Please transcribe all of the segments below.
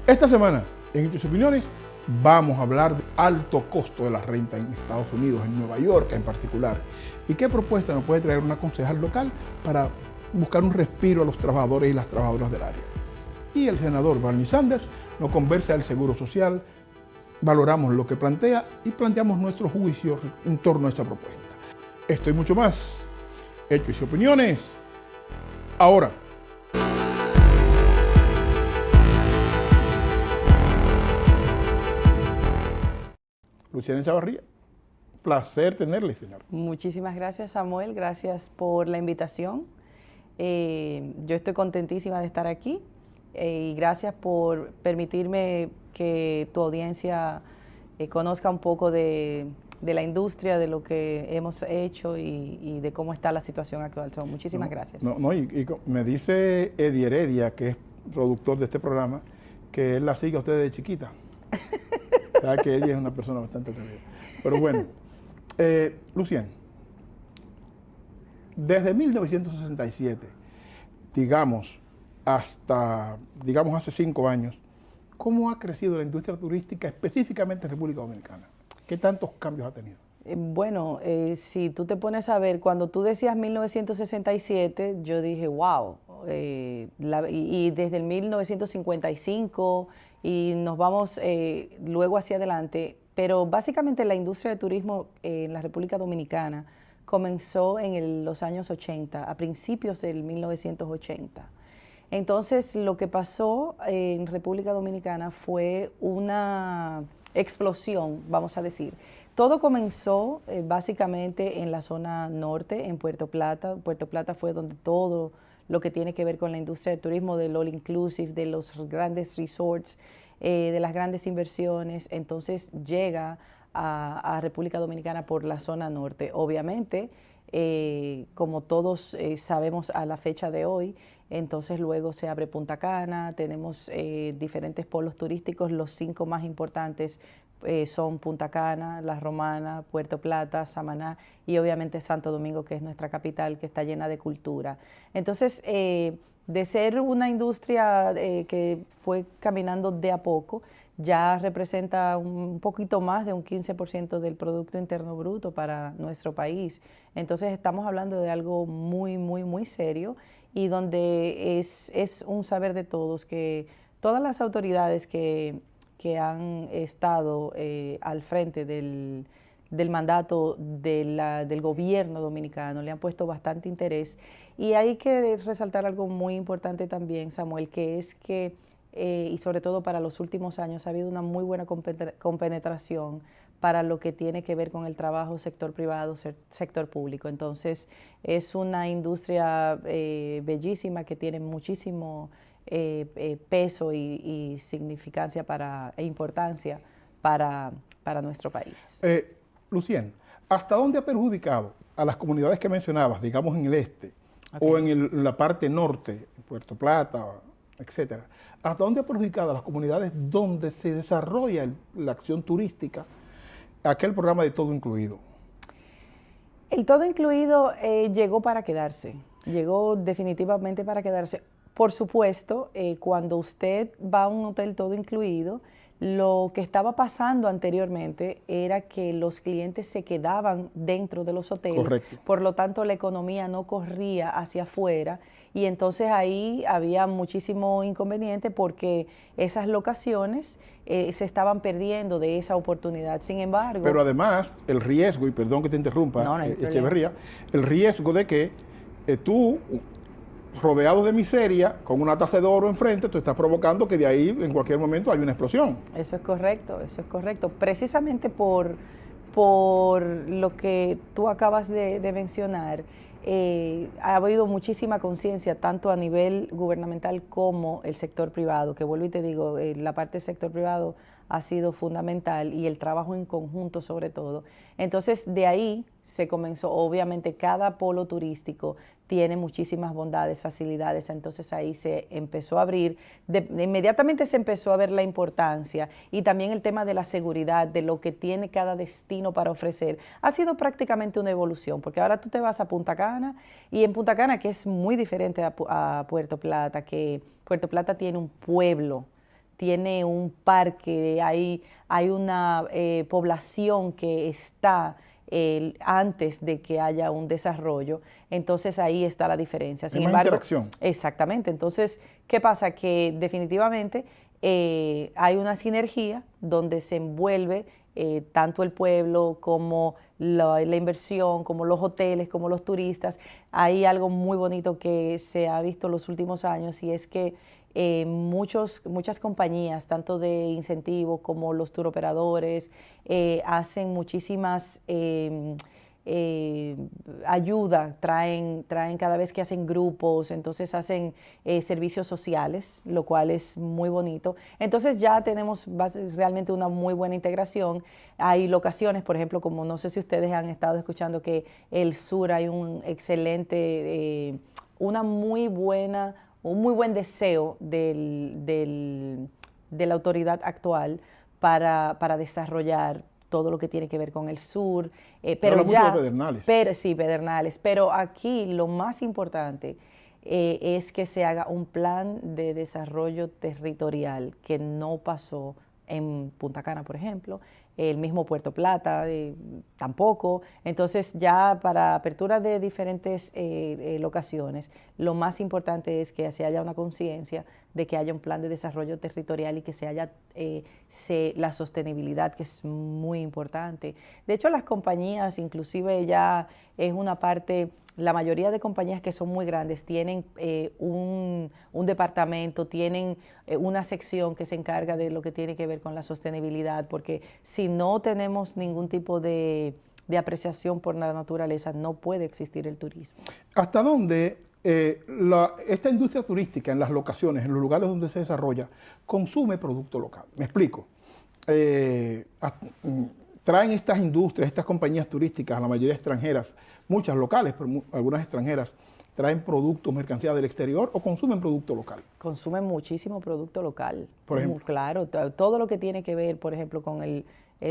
Esta semana, en Hechos y Opiniones, vamos a hablar del alto costo de la renta en Estados Unidos, en Nueva York en particular, y qué propuesta nos puede traer una concejal local para buscar un respiro a los trabajadores y las trabajadoras del área. Y el senador Bernie Sanders nos conversa del Seguro Social, valoramos lo que plantea y planteamos nuestros juicios en torno a esa propuesta. Esto y mucho más, Hechos y Opiniones, ahora. Luciana Chavarría, placer tenerle, señor. Muchísimas gracias, Samuel, gracias por la invitación. Yo estoy contentísima de estar aquí y gracias por permitirme que tu audiencia conozca un poco de la industria, de lo que hemos hecho y de cómo está la situación actual. Muchísimas gracias. Y me dice Eddie Heredia, que es productor de este programa, que él la sigue a usted de chiquita. Sabes que ella es una persona bastante atrevida. Pero bueno, Lucien, desde 1967, digamos, hasta, hace 5 años, ¿cómo ha crecido la industria turística específicamente en República Dominicana? ¿Qué tantos cambios ha tenido? Bueno, si tú te pones a ver, cuando tú decías 1967, yo dije, wow, y desde el 1955 y nos vamos luego hacia adelante, pero básicamente la industria de turismo en la República Dominicana comenzó en los años 80, a principios del 1980. Entonces, lo que pasó en República Dominicana fue una explosión, vamos a decir. Todo comenzó básicamente en la zona norte, en Puerto Plata. Puerto Plata fue donde todo lo que tiene que ver con la industria del turismo, del all inclusive, de los grandes resorts, de las grandes inversiones, entonces llega a República Dominicana por la zona norte. Obviamente, como todos sabemos a la fecha de hoy, entonces luego se abre Punta Cana, tenemos diferentes polos turísticos, los 5 más importantes son Punta Cana, La Romana, Puerto Plata, Samaná y obviamente Santo Domingo, que es nuestra capital, que está llena de cultura. Entonces, de ser una industria que fue caminando de a poco, ya representa un poquito más de un 15% del Producto Interno Bruto para nuestro país. Entonces estamos hablando de algo muy, muy, muy serio y donde es un saber de todos que todas las autoridades que han estado al frente del mandato del gobierno dominicano le han puesto bastante interés. Y hay que resaltar algo muy importante también, Samuel, que es que, y sobre todo para los últimos años, ha habido una muy buena compenetración para lo que tiene que ver con el trabajo sector privado, sector público. Entonces, es una industria bellísima que tiene muchísimo peso y significancia e importancia para nuestro país. Lucien, ¿hasta dónde ha perjudicado a las comunidades que mencionabas, digamos en el este, o en la parte norte, Puerto Plata, etcétera? ¿Hasta dónde ha perjudicado a las comunidades donde se desarrolla la acción turística aquel programa de todo incluido? El todo incluido llegó para quedarse, llegó definitivamente para quedarse. Por supuesto, cuando usted va a un hotel todo incluido, lo que estaba pasando anteriormente era que los clientes se quedaban dentro de los hoteles. Correcto. Por lo tanto la economía no corría hacia afuera y entonces ahí había muchísimo inconveniente porque esas locaciones se estaban perdiendo de esa oportunidad. Sin embargo... Pero además, el riesgo, y perdón que te interrumpa, Echeverría, el riesgo de que tú, rodeado de miseria, con una taza de oro enfrente, tú estás provocando que de ahí en cualquier momento hay una explosión. Eso es correcto, eso es correcto. Precisamente por lo que tú acabas de mencionar, ha habido muchísima conciencia, tanto a nivel gubernamental como el sector privado, que vuelvo y te digo, la parte del sector privado ha sido fundamental y el trabajo en conjunto sobre todo. Entonces, de ahí se comenzó, obviamente cada polo turístico tiene muchísimas bondades, facilidades, entonces ahí se empezó a abrir, inmediatamente se empezó a ver la importancia y también el tema de la seguridad, de lo que tiene cada destino para ofrecer. Ha sido prácticamente una evolución, porque ahora tú te vas a Punta Cana y en Punta Cana, que es muy diferente a Puerto Plata, que Puerto Plata tiene un pueblo tiene un parque, hay una población que está antes de que haya un desarrollo, entonces ahí está la diferencia. Sin Hay más embargo, interacción. exactamente. Entonces, ¿qué pasa? Que definitivamente hay una sinergia donde se envuelve tanto el pueblo como la inversión, como los hoteles, como los turistas. Hay algo muy bonito que se ha visto en los últimos años y es que muchas compañías, tanto de incentivo como los turoperadores, hacen muchísimas ayuda, traen cada vez que hacen grupos, entonces hacen servicios sociales, lo cual es muy bonito. Entonces ya tenemos realmente una muy buena integración. Hay locaciones, por ejemplo, como no sé si ustedes han estado escuchando que el sur hay un excelente, un muy buen deseo de la autoridad actual para desarrollar todo lo que tiene que ver con el sur, pero habla ya, mucho de Pedernales. sí, Pedernales, pero aquí lo más importante es que se haga un plan de desarrollo territorial que no pasó en Punta Cana, por ejemplo, el mismo Puerto Plata tampoco. Entonces ya para apertura de diferentes locaciones, lo más importante es que se haya una conciencia de que haya un plan de desarrollo territorial y que se haya la sostenibilidad, que es muy importante. De hecho, las compañías, inclusive ya es una parte, la mayoría de compañías que son muy grandes tienen un departamento, tienen una sección que se encarga de lo que tiene que ver con la sostenibilidad, porque si no tenemos ningún tipo de apreciación por la naturaleza, no puede existir el turismo. ¿Hasta dónde esta industria turística en las locaciones, en los lugares donde se desarrolla, consume producto local? Me explico. Traen estas industrias, estas compañías turísticas, la mayoría extranjeras, muchas locales, pero algunas extranjeras, traen productos, mercancías del exterior o consumen producto local. Consumen muchísimo producto local. Por ejemplo. Claro, todo lo que tiene que ver, por ejemplo, con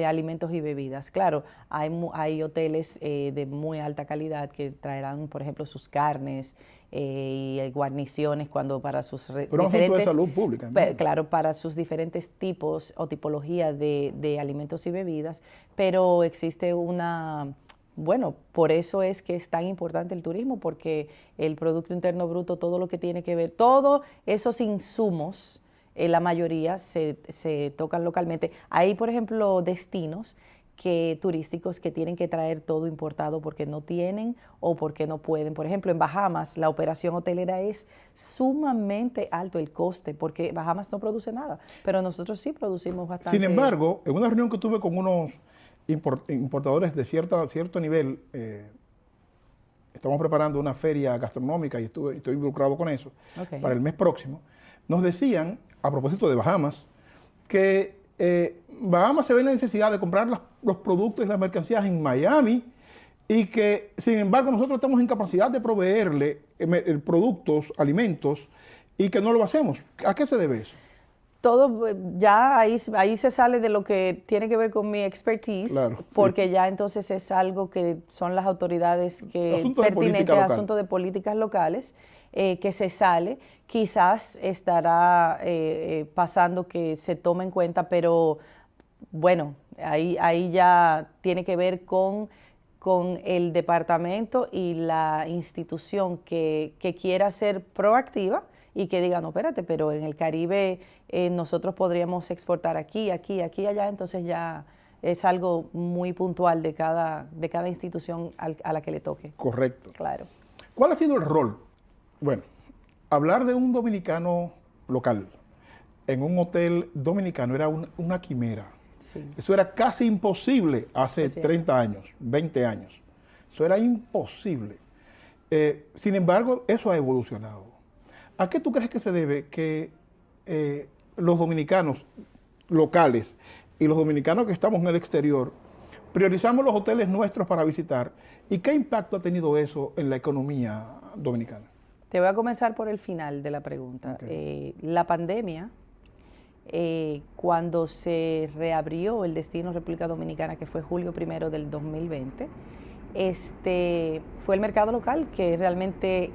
alimentos y bebidas. Claro, hay hoteles de muy alta calidad que traerán, por ejemplo, sus carnes y guarniciones cuando para sus pero diferentes... de salud pública. Claro, para sus diferentes tipos o tipologías de alimentos y bebidas, pero existe bueno, por eso es que es tan importante el turismo, porque el Producto Interno Bruto, todo lo que tiene que ver, todos esos insumos, la mayoría se tocan localmente. Hay, por ejemplo, destinos turísticos que tienen que traer todo importado porque no tienen o porque no pueden. Por ejemplo, en Bahamas la operación hotelera es sumamente alto el coste porque Bahamas no produce nada, pero nosotros sí producimos bastante. Sin embargo, en una reunión que tuve con unos importadores de cierto nivel, estamos preparando una feria gastronómica y estoy involucrado con eso, para el mes próximo, nos decían, a propósito de Bahamas, que Bahamas se ve la necesidad de comprar los productos y las mercancías en Miami y que, sin embargo, nosotros estamos en capacidad de proveerle productos, alimentos, y que no lo hacemos. ¿A qué se debe eso? Todo, ya ahí se sale de lo que tiene que ver con mi expertise, claro, porque sí, ya entonces es algo que son las autoridades pertinentes a asuntos de políticas locales, que se sale. Quizás estará pasando que se tome en cuenta, pero bueno, ahí ya tiene que ver con el departamento y la institución que quiera ser proactiva y que diga, no, espérate, pero en el Caribe nosotros podríamos exportar aquí, allá, entonces ya es algo muy puntual de cada institución a la que le toque. Correcto. Claro. ¿Cuál ha sido el rol? Bueno, hablar de un dominicano local en un hotel dominicano era una quimera. Sí. Eso era casi imposible hace 30 años, 20 años. Eso era imposible. Sin embargo, eso ha evolucionado. ¿A qué tú crees que se debe que los dominicanos locales y los dominicanos que estamos en el exterior priorizamos los hoteles nuestros para visitar? ¿Y qué impacto ha tenido eso en la economía dominicana? Te voy a comenzar por el final de la pregunta. Okay. La pandemia, cuando se reabrió el destino República Dominicana, que fue julio 1 del 2020, fue el mercado local que realmente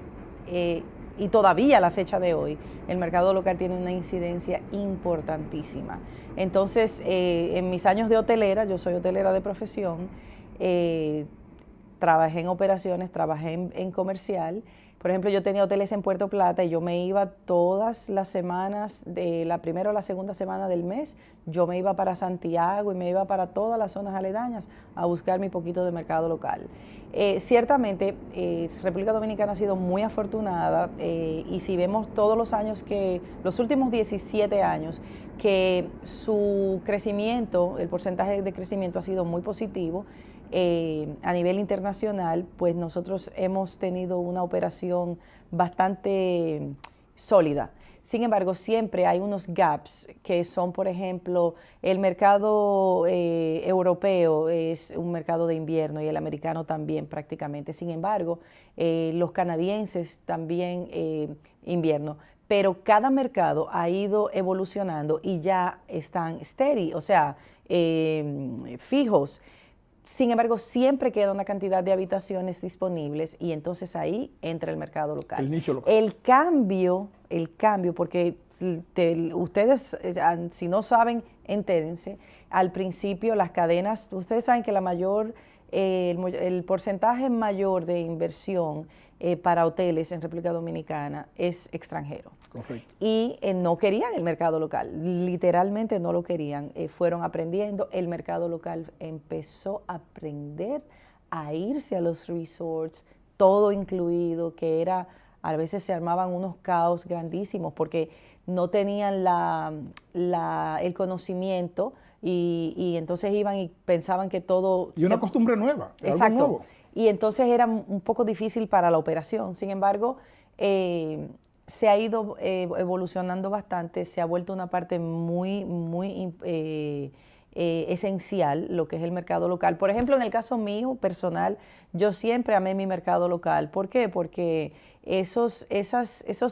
y todavía a la fecha de hoy, el mercado local tiene una incidencia importantísima. Entonces, en mis años de hotelera, yo soy hotelera de profesión, trabajé en operaciones, trabajé en comercial. Por ejemplo, yo tenía hoteles en Puerto Plata y yo me iba todas las semanas, de la primera o la segunda semana del mes, yo me iba para Santiago y me iba para todas las zonas aledañas a buscar mi poquito de mercado local. Ciertamente, República Dominicana ha sido muy afortunada y si vemos todos los años los últimos 17 años, que su crecimiento, el porcentaje de crecimiento ha sido muy positivo. A nivel internacional, pues nosotros hemos tenido una operación bastante sólida. Sin embargo, siempre hay unos gaps que son, por ejemplo, el mercado europeo es un mercado de invierno y el americano también prácticamente. Sin embargo, los canadienses también invierno. Pero cada mercado ha ido evolucionando y ya están steady, o sea, fijos. Sin embargo, siempre queda una cantidad de habitaciones disponibles y entonces ahí entra el mercado local. El nicho local. El cambio, porque ustedes, si no saben, entérense, al principio las cadenas, ustedes saben que el porcentaje mayor de inversión para hoteles en República Dominicana es extranjero. Correcto. Y no querían el mercado local, literalmente no lo querían. Fueron aprendiendo, el mercado local empezó a aprender a irse a los resorts, todo incluido, que a veces se armaban unos caos grandísimos porque no tenían el conocimiento y entonces iban y pensaban que todo... Y una costumbre nueva, exacto, algo nuevo. Y entonces era un poco difícil para la operación. Sin embargo, se ha ido evolucionando bastante, se ha vuelto una parte muy, muy esencial lo que es el mercado local. Por ejemplo, en el caso mío personal, yo siempre amé mi mercado local. ¿Por qué? Porque esos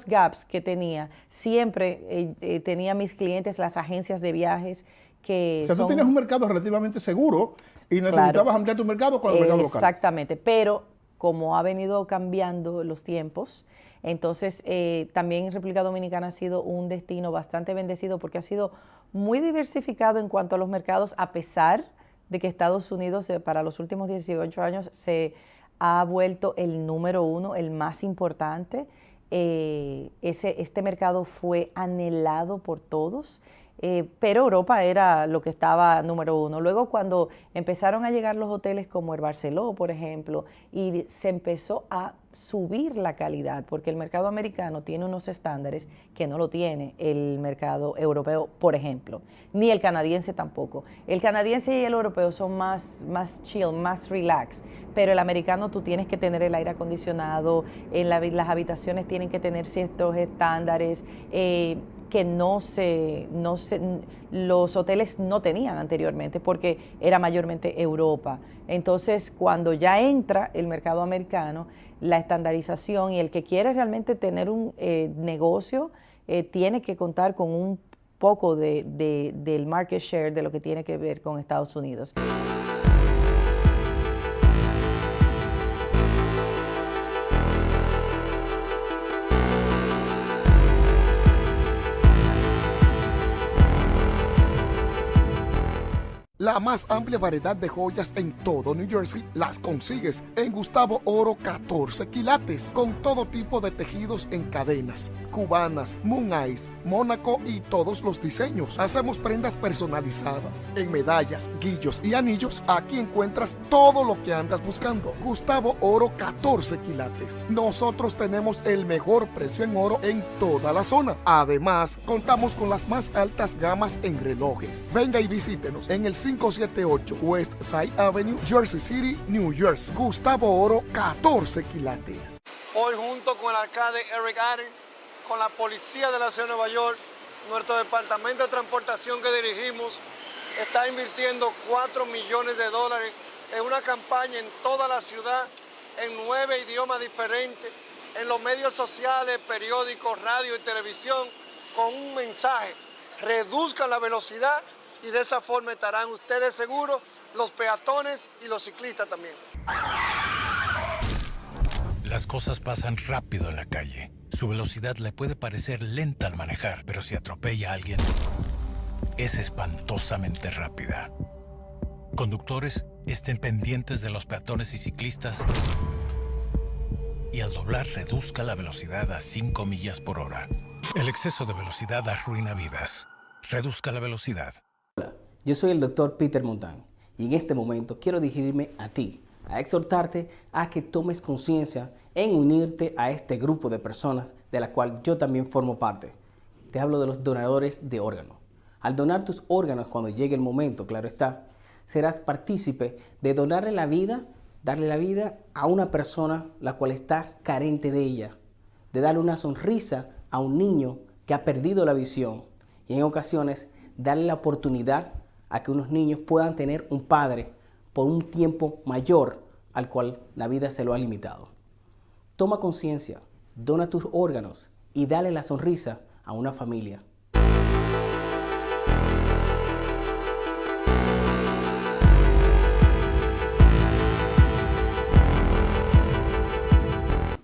gaps que tenía, siempre tenía mis clientes, las agencias de viajes, que tú tenías un mercado relativamente seguro y necesitabas claro, ampliar tu mercado con el mercado local. Exactamente, pero como ha venido cambiando los tiempos, entonces también República Dominicana ha sido un destino bastante bendecido porque ha sido muy diversificado en cuanto a los mercados, a pesar de que Estados Unidos para los últimos 18 años se ha vuelto el número uno, el más importante. Este mercado fue anhelado por todos. Pero Europa era lo que estaba número uno. Luego cuando empezaron a llegar los hoteles como el Barceló, por ejemplo, y se empezó a subir la calidad, porque el mercado americano tiene unos estándares que no lo tiene el mercado europeo, por ejemplo, ni el canadiense tampoco. El canadiense y el europeo son más chill, más relax, pero el americano tú tienes que tener el aire acondicionado, las habitaciones tienen que tener ciertos estándares, que los hoteles no tenían anteriormente porque era mayormente Europa. Entonces, cuando ya entra el mercado americano, la estandarización y el que quiere realmente tener un negocio tiene que contar con un poco del market share de lo que tiene que ver con Estados Unidos. La más amplia variedad de joyas en todo New Jersey las consigues en Gustavo Oro 14 quilates, con todo tipo de tejidos en cadenas, cubanas, Moon Eyes, Mónaco y todos los diseños. Hacemos prendas personalizadas en medallas, guillos y anillos. Aquí encuentras todo lo que andas buscando. Gustavo Oro 14 quilates. Nosotros tenemos el mejor precio en oro en toda la zona. Además, contamos con las más altas gamas en relojes. Venga y visítenos en el 578 West Side Avenue, Jersey City, New Jersey. Gustavo Oro 14 quilates. Hoy junto con el alcalde Eric Adams, con la policía de la ciudad de Nueva York, nuestro departamento de transportación que dirigimos está invirtiendo $4 millones en una campaña en toda la ciudad, en 9 idiomas diferentes, en los medios sociales, periódicos, radio y televisión, con un mensaje: reduzcan la velocidad y de esa forma estarán ustedes seguros, los peatones y los ciclistas también. Las cosas pasan rápido en la calle. Su velocidad le puede parecer lenta al manejar, pero si atropella a alguien, es espantosamente rápida. Conductores, estén pendientes de los peatones y ciclistas y al doblar reduzca la velocidad a 5 millas por hora. El exceso de velocidad arruina vidas. Reduzca la velocidad. Hola, yo soy el Dr. Peter Montán y en este momento quiero dirigirme a ti, a exhortarte a que tomes conciencia en unirte a este grupo de personas de la cual yo también formo parte. Te hablo de los donadores de órganos. Al donar tus órganos cuando llegue el momento, claro está, serás partícipe de donarle la vida, darle la vida a una persona la cual está carente de ella, de darle una sonrisa a un niño que ha perdido la visión y en ocasiones darle la oportunidad a que unos niños puedan tener un padre por un tiempo mayor al cual la vida se lo ha limitado. Toma conciencia, dona tus órganos y dale la sonrisa a una familia.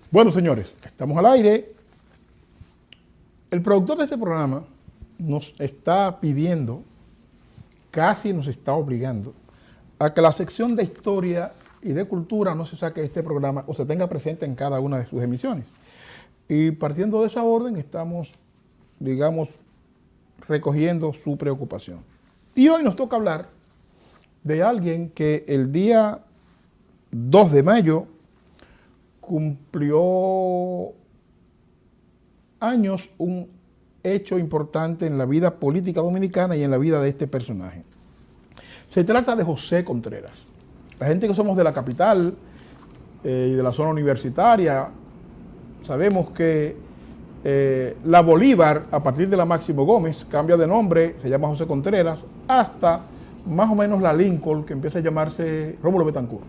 Bueno, señores, estamos al aire. El productor de este programa nos está pidiendo, casi nos está obligando, a que la sección de historia y de cultura no se saque de este programa o se tenga presente en cada una de sus emisiones. Y partiendo de esa orden, estamos, digamos, recogiendo su preocupación. Y hoy nos toca hablar de alguien que el día 2 de mayo cumplió años, un hecho importante en la vida política dominicana y en la vida de este personaje. Se trata de José Contreras. La gente que somos de la capital y de la zona universitaria, sabemos que la Bolívar, a partir de la Máximo Gómez, cambia de nombre, se llama José Contreras, hasta más o menos la Lincoln, que empieza a llamarse Rómulo Betancourt.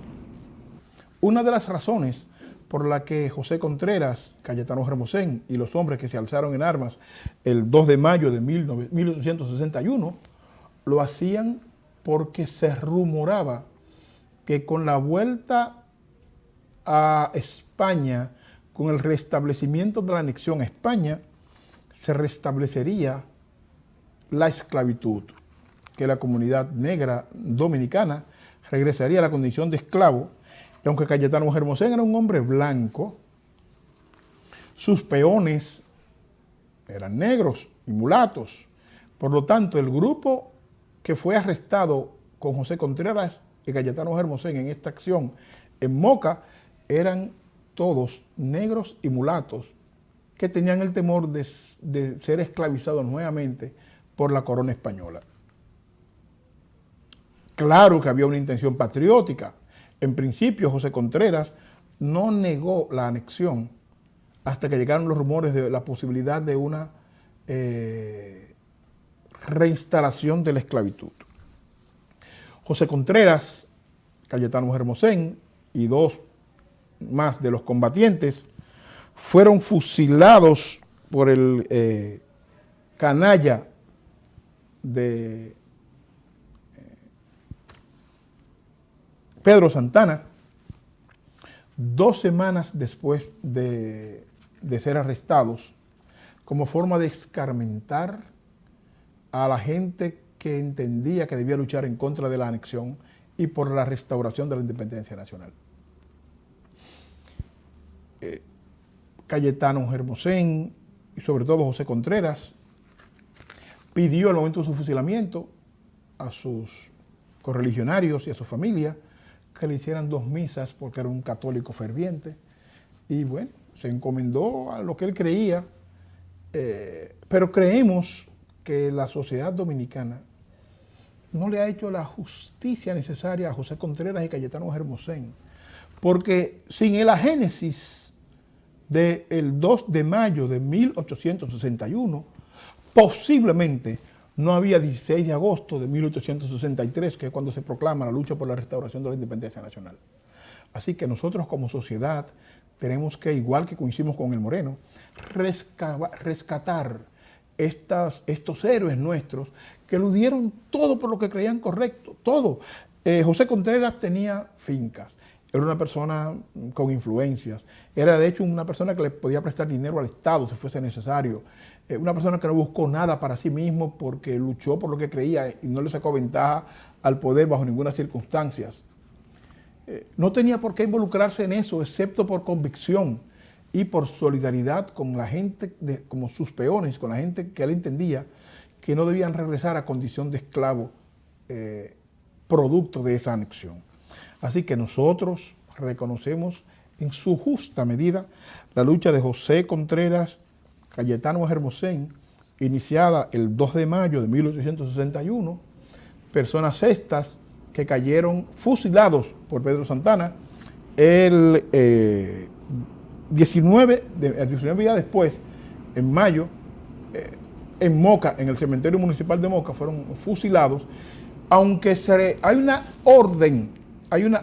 Una de las razones por la que José Contreras, Cayetano Hermosén y los hombres que se alzaron en armas el 2 de mayo de 1861, lo hacían porque se rumoraba que con la vuelta a España, con el restablecimiento de la anexión a España, se restablecería la esclavitud, que la comunidad negra dominicana regresaría a la condición de esclavo. Y aunque Cayetano Hermosén era un hombre blanco, sus peones eran negros y mulatos. Por lo tanto, el grupo que fue arrestado con José Contreras y Cayetano Hermosén en esta acción en Moca eran todos negros y mulatos que tenían el temor de ser esclavizados nuevamente por la corona española. Claro que había una intención patriótica. En principio, José Contreras no negó la anexión hasta que llegaron los rumores de la posibilidad de una reinstalación de la esclavitud. José Contreras, Cayetano Hermosén y 2 más de los combatientes fueron fusilados por el canalla de Pedro Santana, 2 semanas después de ser arrestados, como forma de escarmentar a la gente que entendía que debía luchar en contra de la anexión y por la restauración de la independencia nacional. Cayetano Hermosén y sobre todo José Contreras pidió al momento de su fusilamiento a sus correligionarios y a su familia que le hicieran 2 misas porque era un católico ferviente y bueno, se encomendó a lo que él creía, pero creemos que la sociedad dominicana no le ha hecho la justicia necesaria a José Contreras y Cayetano Hermosén, porque sin el agénesis del 2 de mayo de 1861, posiblemente no había 16 de agosto de 1863, que es cuando se proclama la lucha por la restauración de la independencia nacional. Así que nosotros como sociedad tenemos que, igual que coincidimos con el Moreno, rescatar estos héroes nuestros que lo dieron todo por lo que creían correcto, todo. José Contreras tenía fincas era una persona con influencias, era de hecho una persona que le podía prestar dinero al Estado si fuese necesario, una persona que no buscó nada para sí mismo porque luchó por lo que creía y no le sacó ventaja al poder bajo ninguna circunstancia. No tenía por qué involucrarse en eso, excepto por convicción y por solidaridad con la gente, como sus peones, con la gente que él entendía que no debían regresar a condición de esclavo producto de esa anexión. Así que nosotros reconocemos en su justa medida la lucha de José Contreras Cayetano Hermosén, iniciada el 2 de mayo de 1861, personas estas que cayeron fusilados por Pedro Santana el 19 días después, en mayo, en Moca, en el cementerio municipal de Moca, fueron fusilados, aunque hay una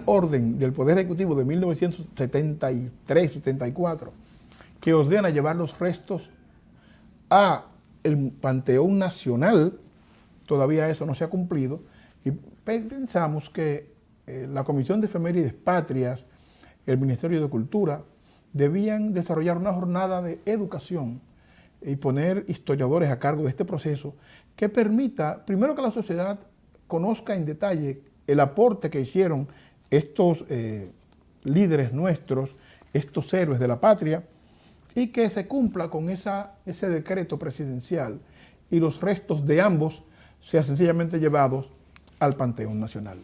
orden del Poder Ejecutivo de 1973-74 que ordena llevar los restos a el Panteón Nacional. Todavía eso no se ha cumplido y pensamos que la Comisión de Efemérides Patrias, el Ministerio de Cultura, debían desarrollar una jornada de educación y poner historiadores a cargo de este proceso que permita, primero, que la sociedad conozca en detalle el aporte que hicieron estos líderes nuestros, estos héroes de la patria, y que se cumpla con ese decreto presidencial y los restos de ambos sean sencillamente llevados al Panteón Nacional.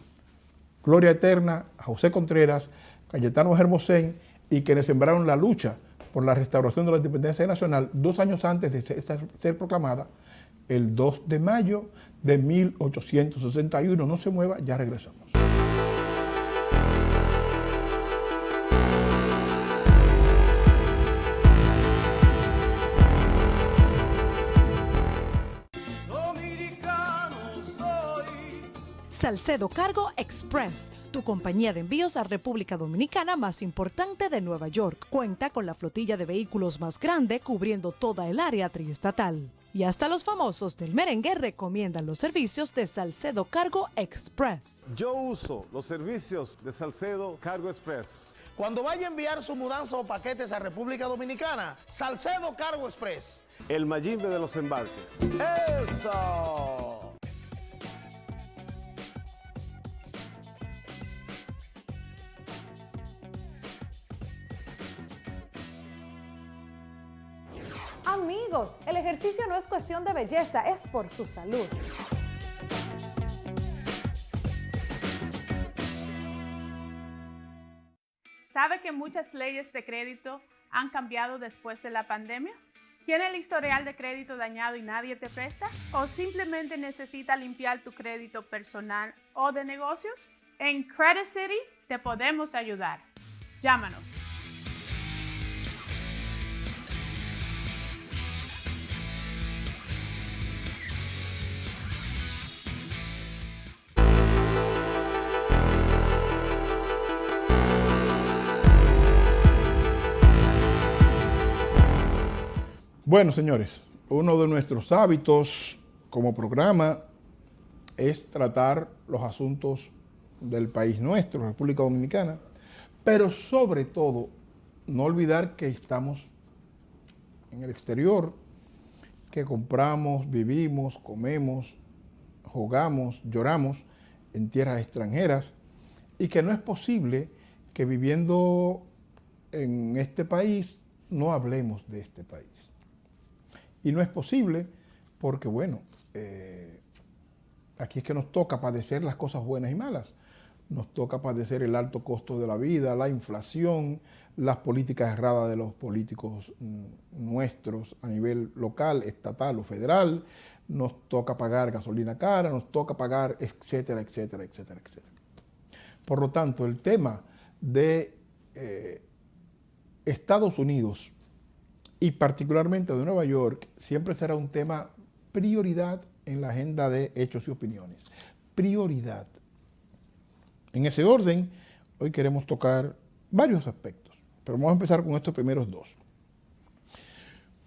Gloria eterna a José Contreras, Cayetano Hermosén y quienes sembraron la lucha por la restauración de la independencia nacional 2 años antes de ser proclamada, el 2 de mayo de 1861. No se mueva, ya regresamos. Salcedo Cargo Express, tu compañía de envíos a República Dominicana más importante de Nueva York. Cuenta con la flotilla de vehículos más grande cubriendo toda el área triestatal. Y hasta los famosos del merengue recomiendan los servicios de Salcedo Cargo Express. Yo uso los servicios de Salcedo Cargo Express. Cuando vaya a enviar su mudanza o paquetes a República Dominicana, Salcedo Cargo Express. El Mayimbe de los embarques. ¡Eso! Amigos, el ejercicio no es cuestión de belleza, es por su salud. ¿Sabe que muchas leyes de crédito han cambiado después de la pandemia? ¿Tiene el historial de crédito dañado y nadie te presta? ¿O simplemente necesita limpiar tu crédito personal o de negocios? En Credit City te podemos ayudar. Llámanos. Bueno, señores, uno de nuestros hábitos como programa es tratar los asuntos del país nuestro, República Dominicana, pero sobre todo no olvidar que estamos en el exterior, que compramos, vivimos, comemos, jugamos, lloramos en tierras extranjeras y que no es posible que viviendo en este país no hablemos de este país. Y no es posible porque, bueno, aquí es que nos toca padecer las cosas buenas y malas. Nos toca padecer el alto costo de la vida, la inflación, las políticas erradas de los políticos nuestros a nivel local, estatal o federal. Nos toca pagar gasolina cara, nos toca pagar, etcétera, etcétera, etcétera, etcétera. Por lo tanto, el tema de Estados Unidos y particularmente de Nueva York, siempre será un tema prioridad en la agenda de hechos y opiniones. Prioridad. En ese orden, hoy queremos tocar varios aspectos, pero vamos a empezar con estos primeros dos.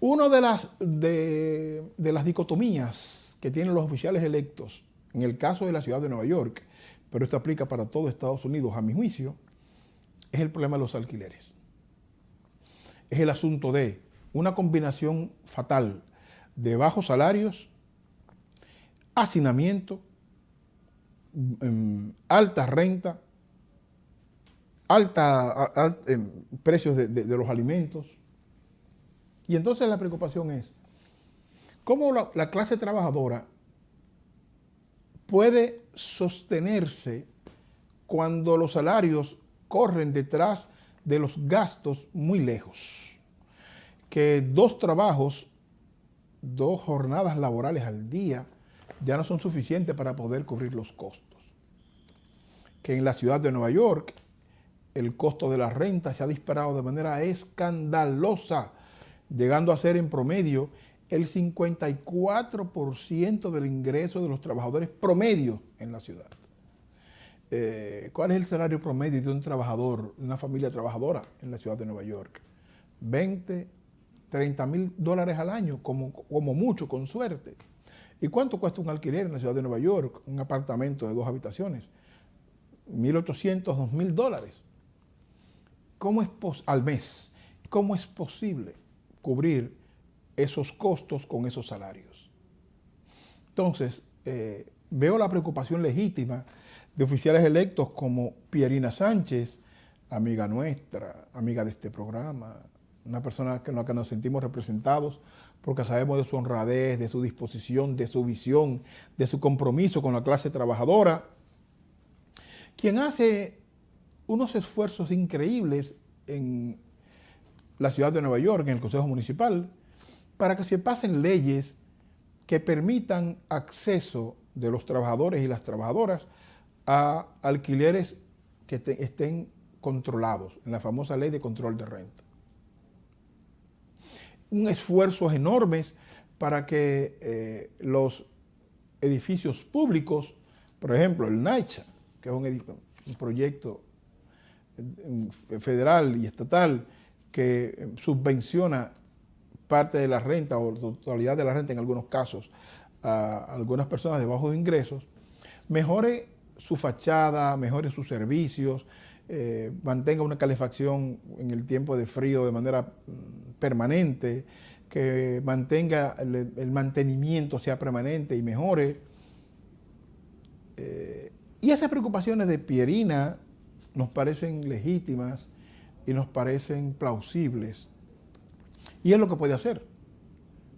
Una de las dicotomías que tienen los oficiales electos, en el caso de la ciudad de Nueva York, pero esto aplica para todo Estados Unidos, a mi juicio, es el problema de los alquileres. Es el asunto de una combinación fatal de bajos salarios, hacinamiento, alta renta, precios de los alimentos. Y entonces la preocupación es, ¿cómo la clase trabajadora puede sostenerse cuando los salarios corren detrás de los gastos muy lejos? Que 2 trabajos, 2 jornadas laborales al día ya no son suficientes para poder cubrir los costos. Que en la ciudad de Nueva York el costo de la renta se ha disparado de manera escandalosa, llegando a ser en promedio el 54% del ingreso de los trabajadores promedio en la ciudad. ¿Cuál es el salario promedio de un trabajador, de una familia trabajadora en la ciudad de Nueva York? 20, 30 mil dólares al año, como mucho, con suerte. ¿Y cuánto cuesta un alquiler en la ciudad de Nueva York? Un apartamento de 2 habitaciones. 1.800, 2.000 dólares. Al mes. ¿Cómo es posible cubrir esos costos con esos salarios? Entonces, veo la preocupación legítima de oficiales electos como Pierina Sánchez, amiga nuestra, amiga de este programa, una persona con la que nos sentimos representados porque sabemos de su honradez, de su disposición, de su visión, de su compromiso con la clase trabajadora, quien hace unos esfuerzos increíbles en la ciudad de Nueva York, en el Consejo Municipal, para que se pasen leyes que permitan acceso de los trabajadores y las trabajadoras a alquileres que estén controlados, en la famosa ley de control de renta. Un esfuerzos enormes para que los edificios públicos, por ejemplo, el NYCHA, que es un proyecto federal y estatal que subvenciona parte de la renta o totalidad de la renta en algunos casos a algunas personas de bajos ingresos, mejore su fachada, mejore sus servicios, mantenga una calefacción en el tiempo de frío de manera permanente, que mantenga el mantenimiento sea permanente y mejore. Y esas preocupaciones de Pierina nos parecen legítimas y nos parecen plausibles. Y es lo que puede hacer.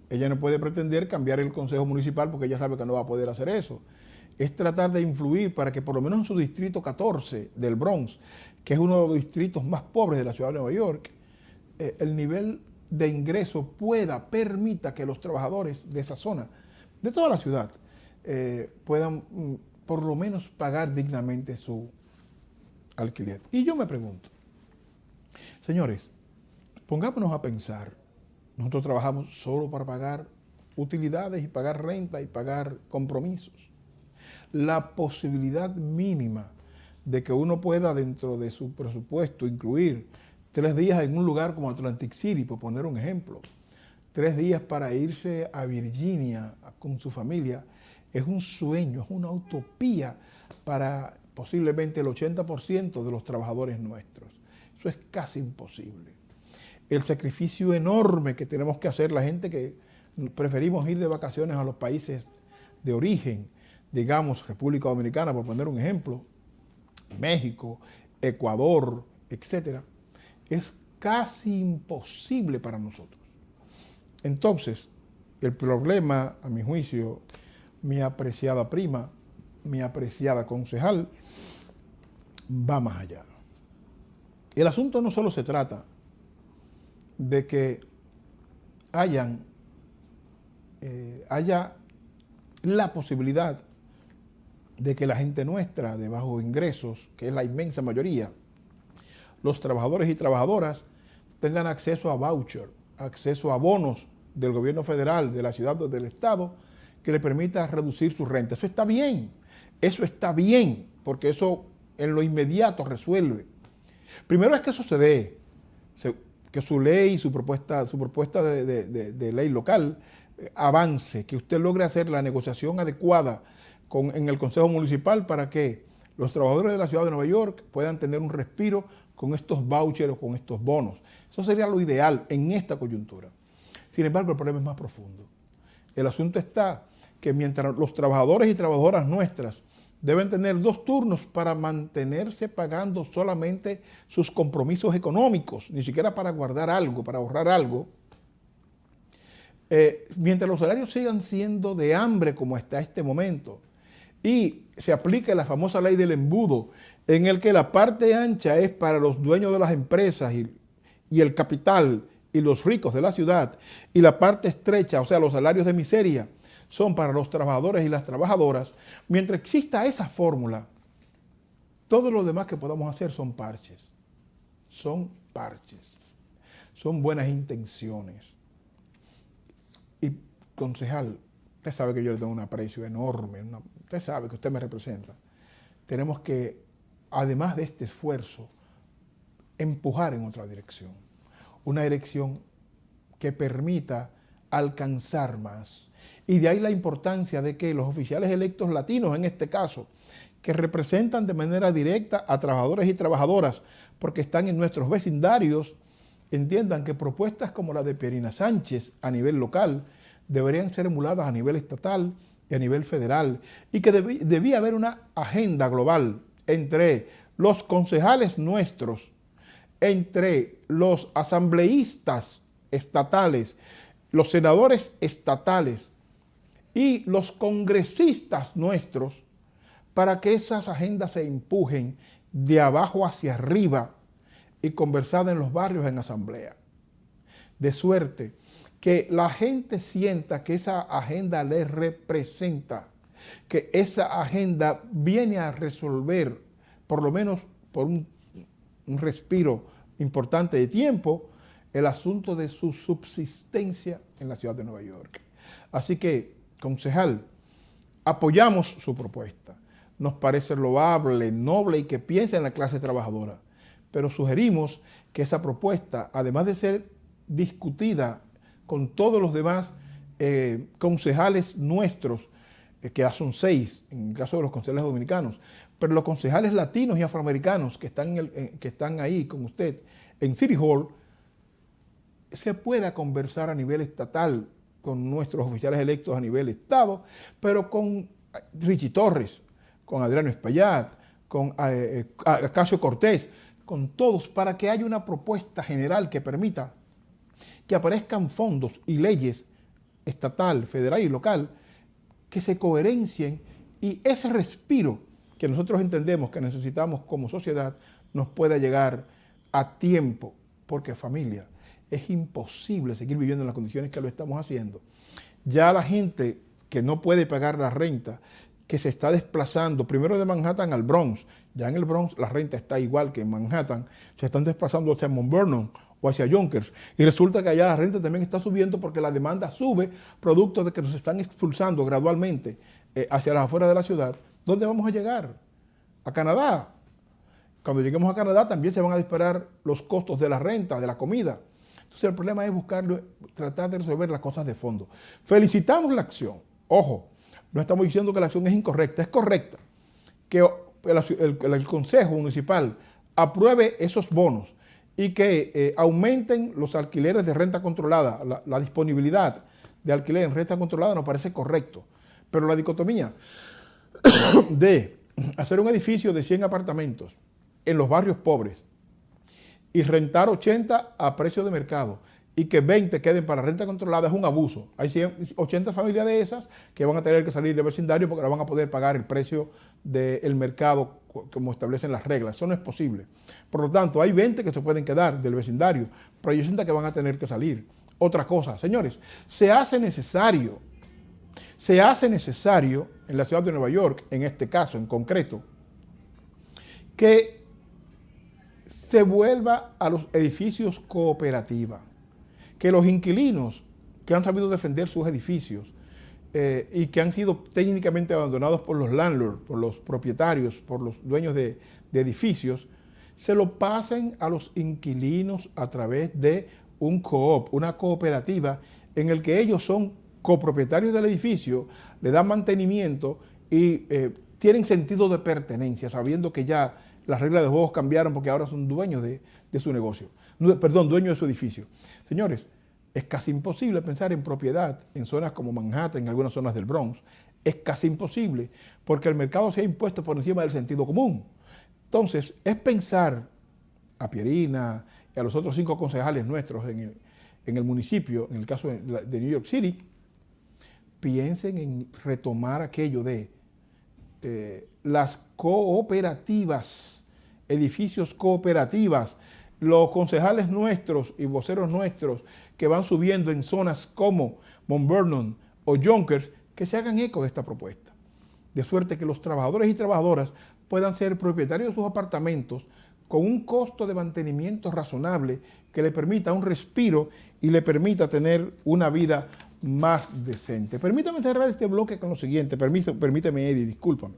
Ella no puede pretender cambiar el Consejo Municipal porque ella sabe que no va a poder hacer eso. Es tratar de influir para que por lo menos en su distrito 14 del Bronx, que es uno de los distritos más pobres de la ciudad de Nueva York, el nivel de ingreso permita que los trabajadores de esa zona, de toda la ciudad, puedan por lo menos pagar dignamente su alquiler. Y yo me pregunto, señores, pongámonos a pensar, nosotros trabajamos solo para pagar utilidades y pagar renta y pagar compromisos. La posibilidad mínima de que uno pueda dentro de su presupuesto incluir 3 días en un lugar como Atlantic City, por poner un ejemplo, 3 días para irse a Virginia con su familia, es un sueño, es una utopía para posiblemente el 80% de los trabajadores nuestros. Eso es casi imposible. El sacrificio enorme que tenemos que hacer la gente que preferimos ir de vacaciones a los países de origen, digamos República Dominicana, por poner un ejemplo, México, Ecuador, etcétera, es casi imposible para nosotros. Entonces, el problema, a mi juicio, mi apreciada prima, mi apreciada concejal, va más allá. El asunto no solo se trata de que haya la posibilidad de que la gente nuestra de bajos ingresos, que es la inmensa mayoría, los trabajadores y trabajadoras tengan acceso a voucher, acceso a bonos del gobierno federal, de la ciudad o del estado, que le permita reducir su renta. Eso está bien, porque eso en lo inmediato resuelve. Primero es que eso se dé, que su ley, su propuesta de ley local avance, que usted logre hacer la negociación adecuada en el Consejo Municipal para que los trabajadores de la ciudad de Nueva York puedan tener un respiro con estos vouchers o con estos bonos. Eso sería lo ideal en esta coyuntura. Sin embargo, el problema es más profundo. El asunto está que mientras los trabajadores y trabajadoras nuestras deben tener 2 turnos para mantenerse pagando solamente sus compromisos económicos, ni siquiera para guardar algo, para ahorrar algo, mientras los salarios sigan siendo de hambre como está este momento, y se aplica la famosa ley del embudo, en el que la parte ancha es para los dueños de las empresas y el capital y los ricos de la ciudad, y la parte estrecha, o sea, los salarios de miseria, son para los trabajadores y las trabajadoras. Mientras exista esa fórmula, todo lo demás que podamos hacer son parches. Son parches. Son buenas intenciones. Y, concejal, usted sabe que yo le tengo un aprecio enorme. Usted sabe que usted me representa. Tenemos que, además de este esfuerzo, empujar en otra dirección. Una dirección que permita alcanzar más. Y de ahí la importancia de que los oficiales electos latinos, en este caso, que representan de manera directa a trabajadores y trabajadoras, porque están en nuestros vecindarios, entiendan que propuestas como la de Pierina Sánchez a nivel local deberían ser emuladas a nivel estatal y a nivel federal, y que debía haber una agenda global entre los concejales nuestros, entre los asambleístas estatales, los senadores estatales y los congresistas nuestros, para que esas agendas se empujen de abajo hacia arriba y conversadas en los barrios en asamblea. De suerte que la gente sienta que esa agenda les representa, que esa agenda viene a resolver, por lo menos por un respiro importante de tiempo, el asunto de su subsistencia en la ciudad de Nueva York. Así que, concejal, apoyamos su propuesta. Nos parece loable, noble y que piense en la clase trabajadora. Pero sugerimos que esa propuesta, además de ser discutida con todos los demás concejales nuestros, que ya son 6 en el caso de los concejales dominicanos, pero los concejales latinos y afroamericanos que están ahí con usted en City Hall, se pueda conversar a nivel estatal con nuestros oficiales electos a nivel estado, pero con Richie Torres, con Adriano Espaillat, con Acacio Cortés, con todos, para que haya una propuesta general que permita que aparezcan fondos y leyes estatal, federal y local que se coherencien, y ese respiro que nosotros entendemos que necesitamos como sociedad nos pueda llegar a tiempo, porque familia, es imposible seguir viviendo en las condiciones que lo estamos haciendo. Ya la gente que no puede pagar la renta, que se está desplazando primero de Manhattan al Bronx, ya en el Bronx la renta está igual que en Manhattan, se están desplazando hacia Mount Vernon o hacia Yonkers, y resulta que allá la renta también está subiendo porque la demanda sube, producto de que nos están expulsando gradualmente hacia las afueras de la ciudad. ¿Dónde vamos a llegar? A Canadá. Cuando lleguemos a Canadá también se van a disparar los costos de la renta, de la comida. Entonces el problema es tratar de resolver las cosas de fondo. Felicitamos la acción. Ojo, no estamos diciendo que la acción es incorrecta, es correcta. Que el Consejo Municipal apruebe esos bonos y que aumenten los alquileres de renta controlada, la disponibilidad de alquiler en renta controlada nos parece correcto. Pero la dicotomía de hacer un edificio de 100 apartamentos en los barrios pobres y rentar 80 a precio de mercado y que 20 queden para renta controlada es un abuso. Hay 80 familias de esas que van a tener que salir del vecindario porque no van a poder pagar el precio del mercado como establecen las reglas. Eso no es posible. Por lo tanto, hay 20 que se pueden quedar del vecindario, pero hay 80 que van a tener que salir. Otra cosa, señores, se hace necesario en la ciudad de Nueva York, en este caso en concreto, que se vuelva a los edificios cooperativa, que los inquilinos que han sabido defender sus edificios y que han sido técnicamente abandonados por los landlords, por los propietarios, por los dueños de edificios, se lo pasen a los inquilinos a través de un co-op, una cooperativa en el que ellos son copropietarios del edificio, le dan mantenimiento y tienen sentido de pertenencia, sabiendo que ya las reglas de juego cambiaron porque ahora son dueños de su negocio, perdón, dueños de su edificio. Señores, es casi imposible pensar en propiedad en zonas como Manhattan, en algunas zonas del Bronx. Es casi imposible porque el mercado se ha impuesto por encima del sentido común. Entonces, es pensar a Pierina y a los otros 5 concejales nuestros en el municipio, en el caso de New York City, piensen en retomar aquello de las cooperativas, edificios cooperativas, los concejales nuestros y voceros nuestros que van subiendo en zonas como Mount Vernon o Yonkers, que se hagan eco de esta propuesta. De suerte que los trabajadores y trabajadoras puedan ser propietarios de sus apartamentos con un costo de mantenimiento razonable que le permita un respiro y le permita tener una vida más decente. Permítame cerrar este bloque con lo siguiente. Permíteme, Eddie, discúlpame.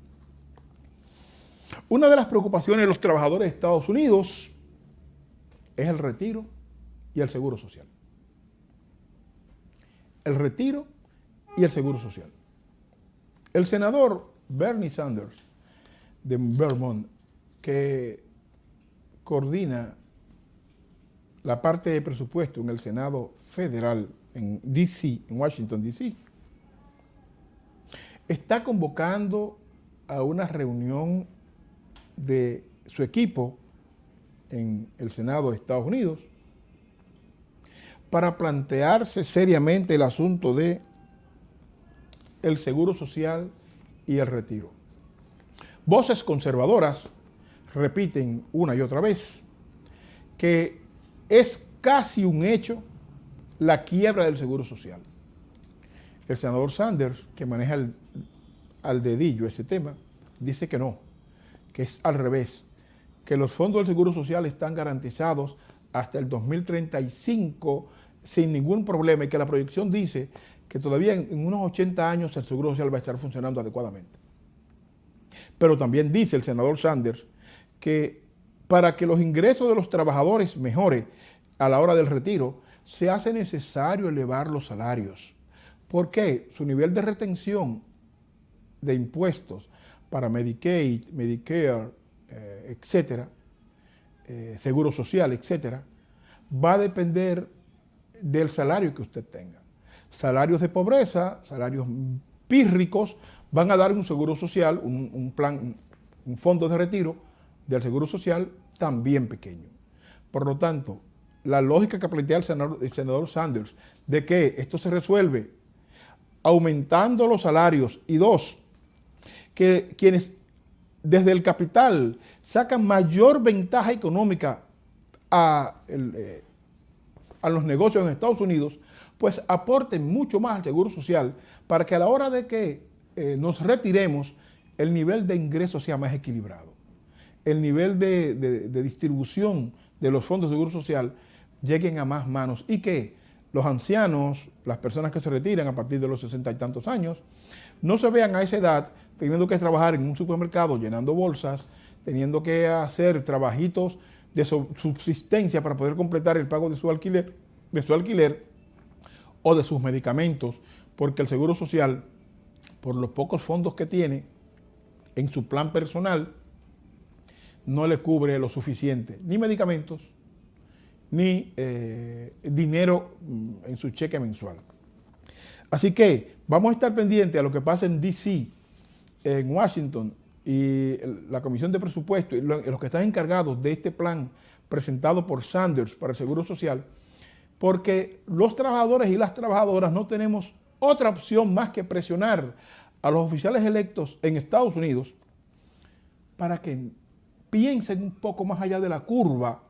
Una de las preocupaciones de los trabajadores de Estados Unidos es el retiro y el seguro social. El retiro y el seguro social. El senador Bernie Sanders de Vermont, que coordina la parte de presupuesto en el Senado Federal en D.C., en Washington, D.C., está convocando a una reunión de su equipo en el Senado de Estados Unidos para plantearse seriamente el asunto de el seguro social y el retiro. Voces conservadoras repiten una y otra vez que es casi un hecho la quiebra del seguro social. El senador Sanders, que maneja al dedillo ese tema, dice que no, que es al revés, que los fondos del seguro social están garantizados hasta el 2035 sin ningún problema y que la proyección dice que todavía en unos 80 años el seguro social va a estar funcionando adecuadamente. Pero también dice el senador Sanders que para que los ingresos de los trabajadores mejoren a la hora del retiro, se hace necesario elevar los salarios. ¿Por qué? Su nivel de retención de impuestos para Medicaid, Medicare, etcétera, seguro social, etcétera, va a depender del salario que usted tenga. Salarios de pobreza, salarios pírricos, van a dar un seguro social, un plan, un fondo de retiro del seguro social también pequeño. Por lo tanto, la lógica que plantea el senador Sanders de que esto se resuelve aumentando los salarios y dos, que quienes desde el capital sacan mayor ventaja económica a los negocios en Estados Unidos, pues aporten mucho más al seguro social para que a la hora de que nos retiremos, el nivel de ingresos sea más equilibrado. El nivel de distribución de los fondos de seguro social lleguen a más manos y que los ancianos, las personas que se retiran a partir de los 60 y tantos años, no se vean a esa edad teniendo que trabajar en un supermercado llenando bolsas, teniendo que hacer trabajitos de subsistencia para poder completar el pago de su alquiler o de sus medicamentos, porque el seguro social, por los pocos fondos que tiene en su plan personal, no le cubre lo suficiente, ni medicamentos, ni dinero en su cheque mensual. Así que vamos a estar pendientes a lo que pasa en D.C., en Washington, y la Comisión de Presupuesto, y los que están encargados de este plan presentado por Sanders para el Seguro Social, porque los trabajadores y las trabajadoras no tenemos otra opción más que presionar a los oficiales electos en Estados Unidos para que piensen un poco más allá de la curva,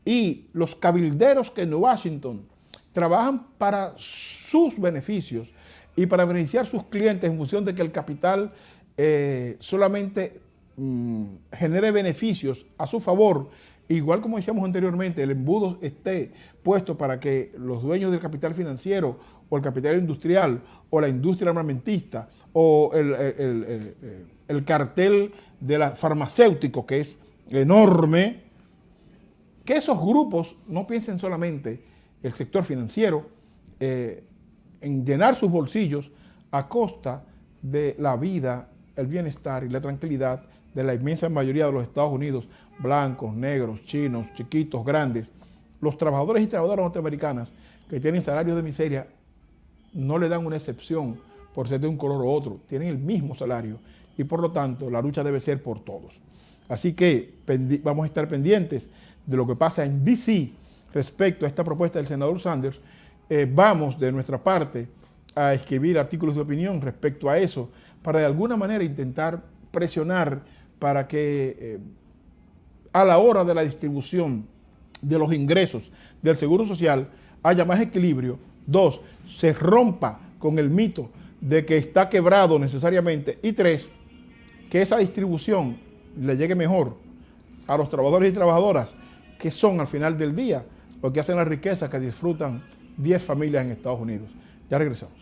y los cabilderos que en Washington trabajan para sus beneficios y para beneficiar a sus clientes en función de que el capital solamente genere beneficios a su favor, igual como decíamos anteriormente, el embudo esté puesto para que los dueños del capital financiero o el capital industrial o la industria armamentista o el cartel de la farmacéutico, que es enorme, que esos grupos no piensen solamente el sector financiero en llenar sus bolsillos a costa de la vida el bienestar y la tranquilidad de la inmensa mayoría de los Estados Unidos, blancos, negros, chinos, chiquitos, grandes. Los trabajadores y trabajadoras norteamericanas que tienen salarios de miseria no le dan una excepción por ser de un color u otro, tienen el mismo salario y por lo tanto la lucha debe ser por todos. Así que vamos a estar pendientes de lo que pasa en D.C. respecto a esta propuesta del senador Sanders. Vamos de nuestra parte a escribir artículos de opinión respecto a eso para de alguna manera intentar presionar para que a la hora de la distribución de los ingresos del Seguro Social haya más equilibrio. 2, se rompa con el mito de que está quebrado necesariamente. Y 3, que esa distribución le llegue mejor a los trabajadores y trabajadoras que son al final del día los que hacen la riqueza que disfrutan 10 familias en Estados Unidos. Ya regresamos.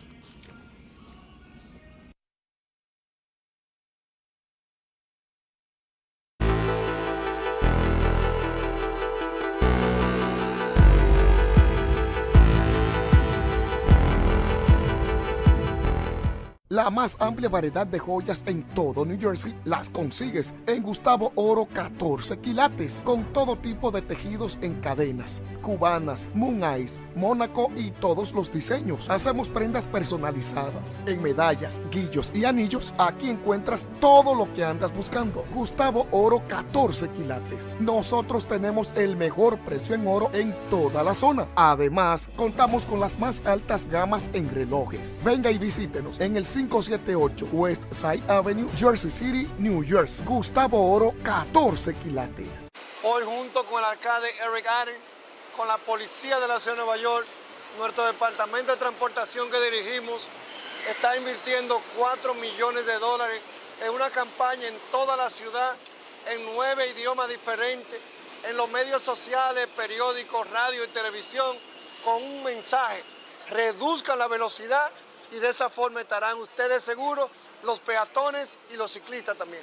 La más amplia variedad de joyas en todo New Jersey las consigues en Gustavo Oro 14 quilates, con todo tipo de tejidos en cadenas, cubanas, moon eyes, mónaco y todos los diseños. Hacemos prendas personalizadas en medallas, guillos y anillos. Aquí encuentras todo lo que andas buscando. Gustavo Oro 14 quilates. Nosotros tenemos el mejor precio en oro en toda la zona. Además, contamos con las más altas gamas en relojes. Venga y visítenos en el 578 West Side Avenue, Jersey City, New Jersey. Gustavo Oro 14 quilates. Hoy junto con el alcalde Eric Adams, con la policía de la ciudad de Nueva York, nuestro departamento de transportación que dirigimos está invirtiendo $4 millones en una campaña en toda la ciudad, en 9 idiomas diferentes, en los medios sociales, periódicos, radio y televisión, con un mensaje: reduzcan la velocidad y de esa forma estarán ustedes seguros, los peatones y los ciclistas también.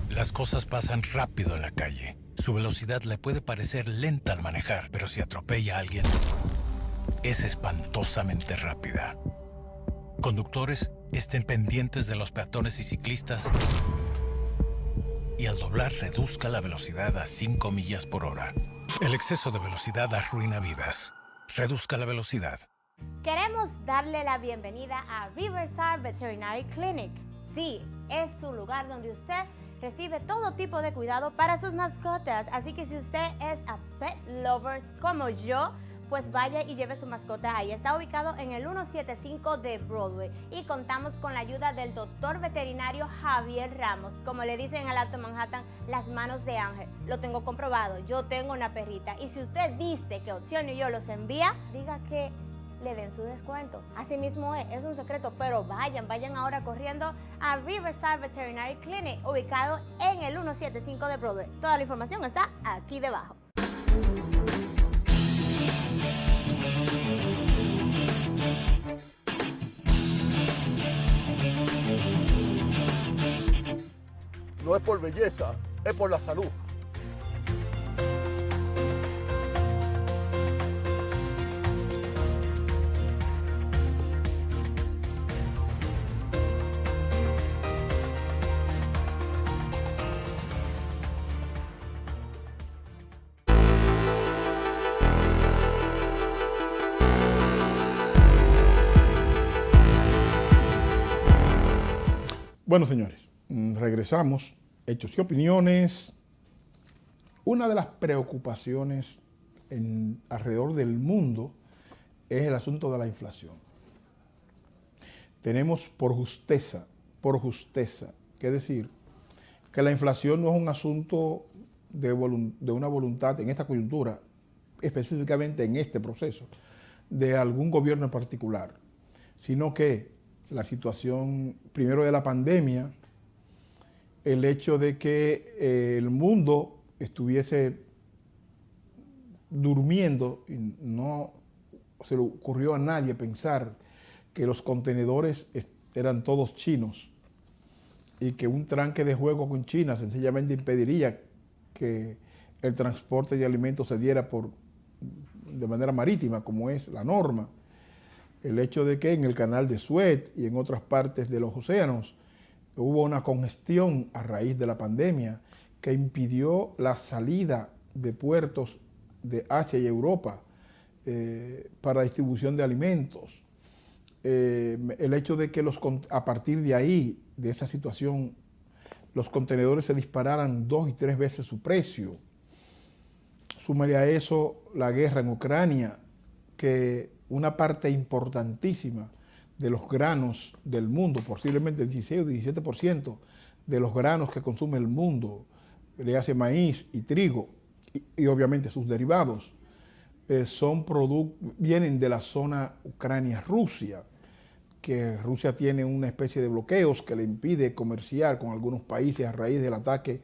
Las cosas pasan rápido en la calle. Su velocidad le puede parecer lenta al manejar, pero si atropella a alguien, es espantosamente rápida. Conductores, estén pendientes de los peatones y ciclistas y al doblar reduzca la velocidad a 5 millas por hora. El exceso de velocidad arruina vidas. Reduzca la velocidad. Queremos darle la bienvenida a Riverside Veterinary Clinic. Sí, es un lugar donde usted recibe todo tipo de cuidado para sus mascotas. Así que si usted es a pet lover como yo, pues vaya y lleve su mascota ahí. Está ubicado en el 175 de Broadway y contamos con la ayuda del doctor veterinario Javier Ramos. Como le dicen en el Alto Manhattan, las manos de ángel. Lo tengo comprobado, yo tengo una perrita. Y si usted dice que Opción y yo los envía, diga que le den su descuento. Así mismo es un secreto, pero vayan ahora corriendo a Riverside Veterinary Clinic, ubicado en el 175 de Broadway. Toda la información está aquí debajo. No es por belleza, es por la salud. Bueno, señores, regresamos, hechos y opiniones. Una de las preocupaciones alrededor del mundo es el asunto de la inflación. Tenemos por justeza, que decir que la inflación no es un asunto de una voluntad en esta coyuntura, específicamente en este proceso, de algún gobierno en particular, sino que la situación, primero de la pandemia, el hecho de que el mundo estuviese durmiendo y no se le ocurrió a nadie pensar que los contenedores eran todos chinos y que un tranque de juego con China sencillamente impediría que el transporte de alimentos se diera de manera marítima, como es la norma. el hecho de que en el canal de Suez y en otras partes de los océanos hubo una congestión a raíz de la pandemia que impidió la salida de puertos de Asia y Europa para distribución de alimentos. El hecho de que a partir de ahí, de esa situación, los contenedores se dispararan 2 y 3 veces su precio. Súmale a eso la guerra en Ucrania, que una parte importantísima de los granos del mundo, posiblemente el 16 o 17% de los granos que consume el mundo, le hace maíz y trigo, y obviamente sus derivados, vienen de la zona Ucrania-Rusia, que Rusia tiene una especie de bloqueos que le impide comerciar con algunos países a raíz del ataque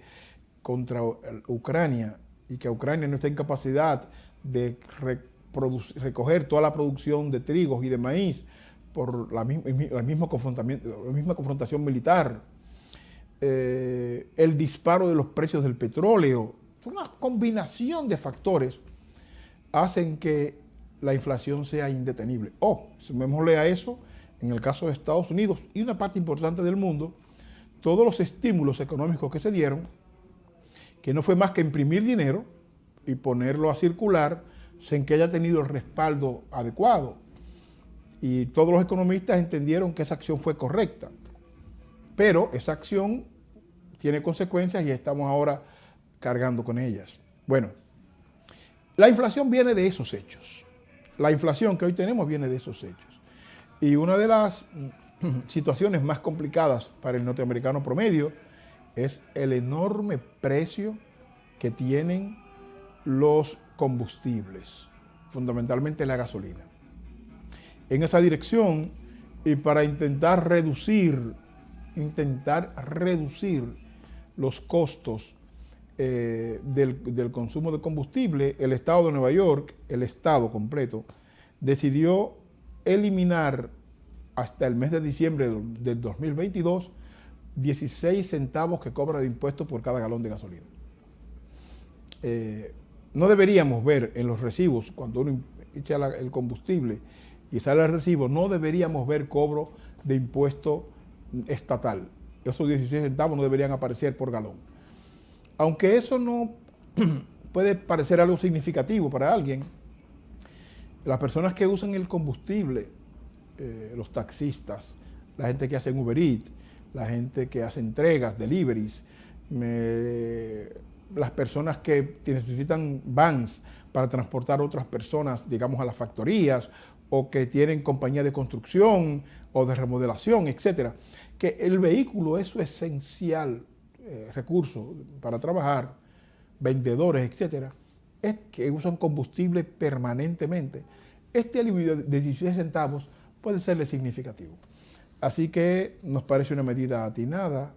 contra Ucrania, y que Ucrania no está en capacidad de recoger toda la producción de trigos y de maíz por la misma confrontación militar. El disparo de los precios del petróleo, una combinación de factores hacen que la inflación sea indetenible. Sumémosle a eso, en el caso de Estados Unidos y una parte importante del mundo, todos los estímulos económicos que se dieron, que no fue más que imprimir dinero y ponerlo a circular sin que haya tenido el respaldo adecuado. Y todos los economistas entendieron que esa acción fue correcta. Pero esa acción tiene consecuencias y estamos ahora cargando con ellas. Bueno, la inflación viene de esos hechos. La inflación que hoy tenemos viene de esos hechos. Y una de las situaciones más complicadas para el norteamericano promedio es el enorme precio que tienen los combustibles, fundamentalmente la gasolina. En esa dirección, y para intentar reducir los costos del consumo de combustible, el Estado de Nueva York, el Estado completo, decidió eliminar hasta el mes de diciembre del 2022 16 centavos que cobra de impuestos por cada galón de gasolina. No deberíamos ver en los recibos, cuando uno echa el combustible y sale el recibo, no deberíamos ver cobro de impuesto estatal. Esos 16 centavos no deberían aparecer por galón. Aunque eso no puede parecer algo significativo para alguien, las personas que usan el combustible, los taxistas, la gente que hace Uber Eats, la gente que hace entregas, deliveries, las personas que necesitan vans para transportar a otras personas, digamos, a las factorías, o que tienen compañía de construcción o de remodelación, etcétera, que el vehículo es su esencial recurso para trabajar, vendedores, etcétera, es que usan combustible permanentemente. Este alivio de 16 centavos puede serle significativo. Así que nos parece una medida atinada.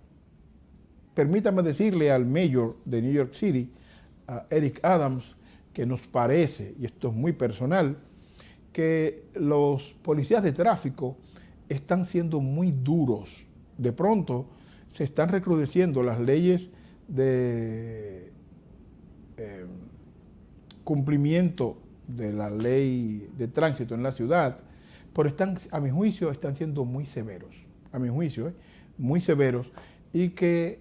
Permítame decirle al mayor de New York City, a Eric Adams, que nos parece, y esto es muy personal, que los policías de tráfico están siendo muy duros. De pronto se están recrudeciendo las leyes de cumplimiento de la ley de tránsito en la ciudad, pero a mi juicio están siendo muy severos, muy severos, y que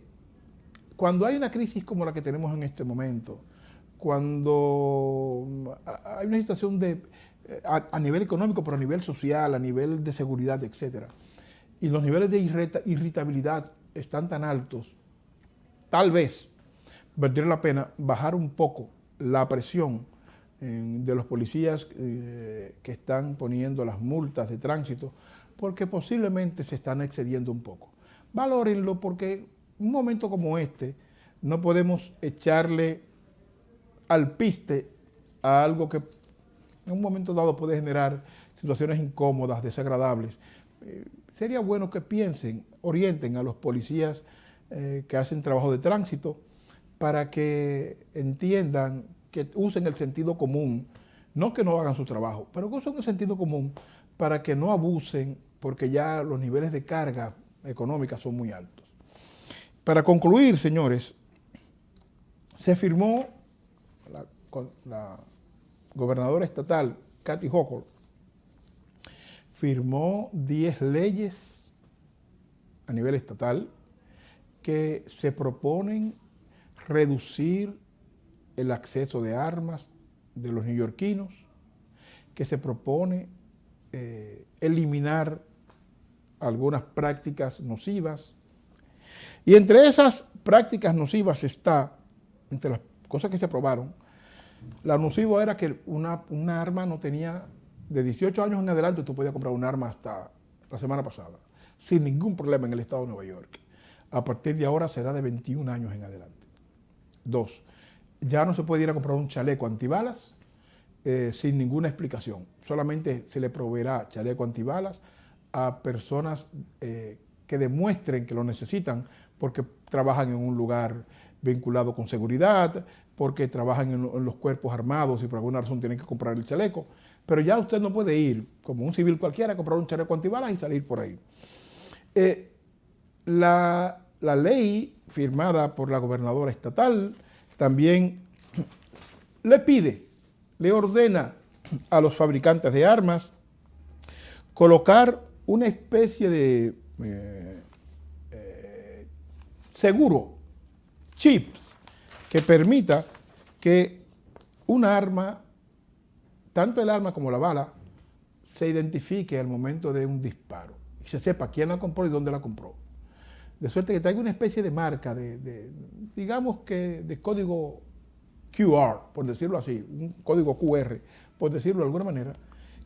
cuando hay una crisis como la que tenemos en este momento, cuando hay una situación a nivel económico, pero a nivel social, a nivel de seguridad, etcétera, y los niveles de irritabilidad están tan altos, tal vez valdría la pena bajar un poco la presión de los policías que están poniendo las multas de tránsito, porque posiblemente se están excediendo un poco. Valórenlo, porque en un momento como este no podemos echarle al piste a algo que en un momento dado puede generar situaciones incómodas, desagradables. Sería bueno que piensen, orienten a los policías que hacen trabajo de tránsito para que entiendan, que usen el sentido común, no que no hagan su trabajo, pero que usen el sentido común para que no abusen, porque ya los niveles de carga económica son muy altos. Para concluir, señores, se firmó la gobernadora estatal, Kathy Hochul, firmó 10 leyes a nivel estatal que se proponen reducir el acceso de armas de los neoyorquinos, que se propone eliminar algunas prácticas nocivas. Y entre esas prácticas nocivas está, entre las cosas que se aprobaron, la nociva era que una arma no tenía, de 18 años en adelante tú podías comprar un arma hasta la semana pasada, sin ningún problema en el estado de Nueva York. A partir de ahora será de 21 años en adelante. 2, ya no se puede ir a comprar un chaleco antibalas sin ninguna explicación. Solamente se le proveerá chaleco antibalas a personas que demuestren que lo necesitan porque trabajan en un lugar vinculado con seguridad, porque trabajan en los cuerpos armados y por alguna razón tienen que comprar el chaleco. Pero ya usted no puede ir, como un civil cualquiera, a comprar un chaleco antibalas y salir por ahí. La ley firmada por la gobernadora estatal también le ordena a los fabricantes de armas colocar una especie de seguro, chips, que permita que un arma, tanto el arma como la bala, se identifique al momento de un disparo y se sepa quién la compró y dónde la compró. De suerte que traiga una especie de marca, digamos que de código QR, por decirlo así, un código QR, por decirlo de alguna manera,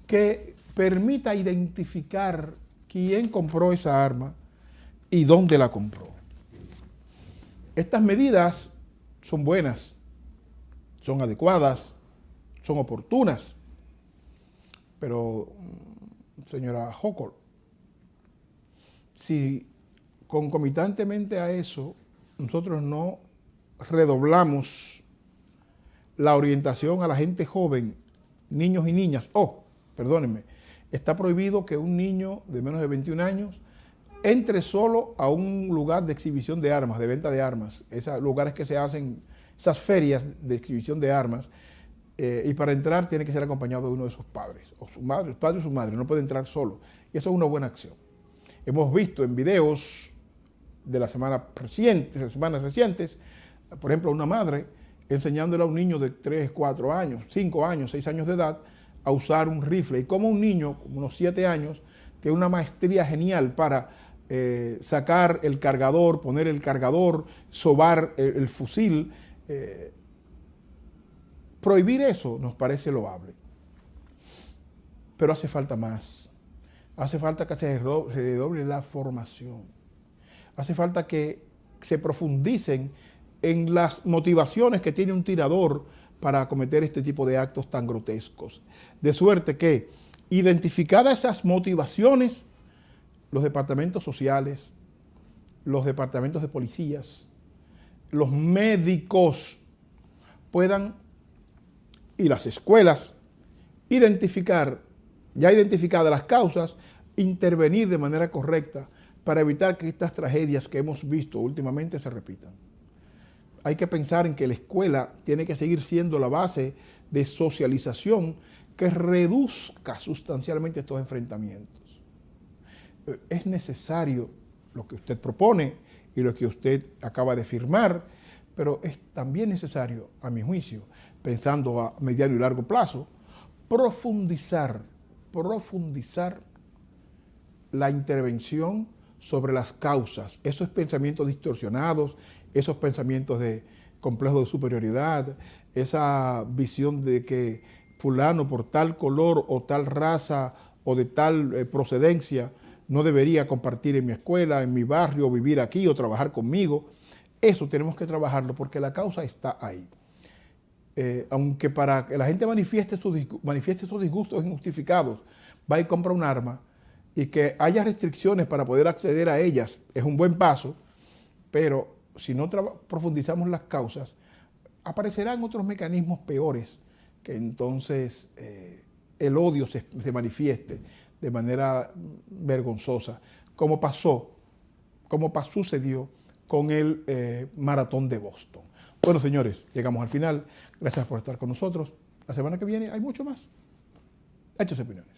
que permita identificar quién compró esa arma y dónde la compró. Estas medidas son buenas, son adecuadas, son oportunas, pero, señora Hochul, si concomitantemente a eso nosotros no redoblamos la orientación a la gente joven, niños y niñas, perdónenme, está prohibido que un niño de menos de 21 años entre solo a un lugar de exhibición de armas, de venta de armas, esos lugares que se hacen, esas ferias de exhibición de armas, y para entrar tiene que ser acompañado de uno de sus padres, o su madre, el padre o su madre, no puede entrar solo, y eso es una buena acción. Hemos visto en videos de las semanas recientes, por ejemplo, una madre enseñándole a un niño de 3, 4 años, 5 años, 6 años de edad a usar un rifle, y como un niño, como unos 7 años, tiene una maestría genial para sacar el cargador, poner el cargador, sobar el fusil. Prohibir eso nos parece loable, pero hace falta más. Hace falta que se redoble la formación. Hace falta que se profundicen en las motivaciones que tiene un tirador para cometer este tipo de actos tan grotescos. De suerte que, identificadas esas motivaciones, los departamentos sociales, los departamentos de policías, los médicos puedan, y las escuelas, identificar, ya identificadas las causas, intervenir de manera correcta para evitar que estas tragedias que hemos visto últimamente se repitan. Hay que pensar en que la escuela tiene que seguir siendo la base de socialización que reduzca sustancialmente estos enfrentamientos. Es necesario lo que usted propone y lo que usted acaba de firmar, pero es también necesario, a mi juicio, pensando a mediano y largo plazo, profundizar la intervención sobre las causas, esos pensamientos distorsionados, esos pensamientos de complejo de superioridad, esa visión de que fulano por tal color o tal raza o de tal procedencia no debería compartir en mi escuela, en mi barrio, vivir aquí o trabajar conmigo. Eso tenemos que trabajarlo porque la causa está ahí. Aunque para que la gente manifieste esos disgustos injustificados, va y compra un arma y que haya restricciones para poder acceder a ellas, es un buen paso, pero si no profundizamos las causas, aparecerán otros mecanismos peores que entonces el odio se manifieste de manera vergonzosa, como sucedió con el maratón de Boston. Bueno, señores, llegamos al final. Gracias por estar con nosotros. La semana que viene hay mucho más. Hechos y Opiniones.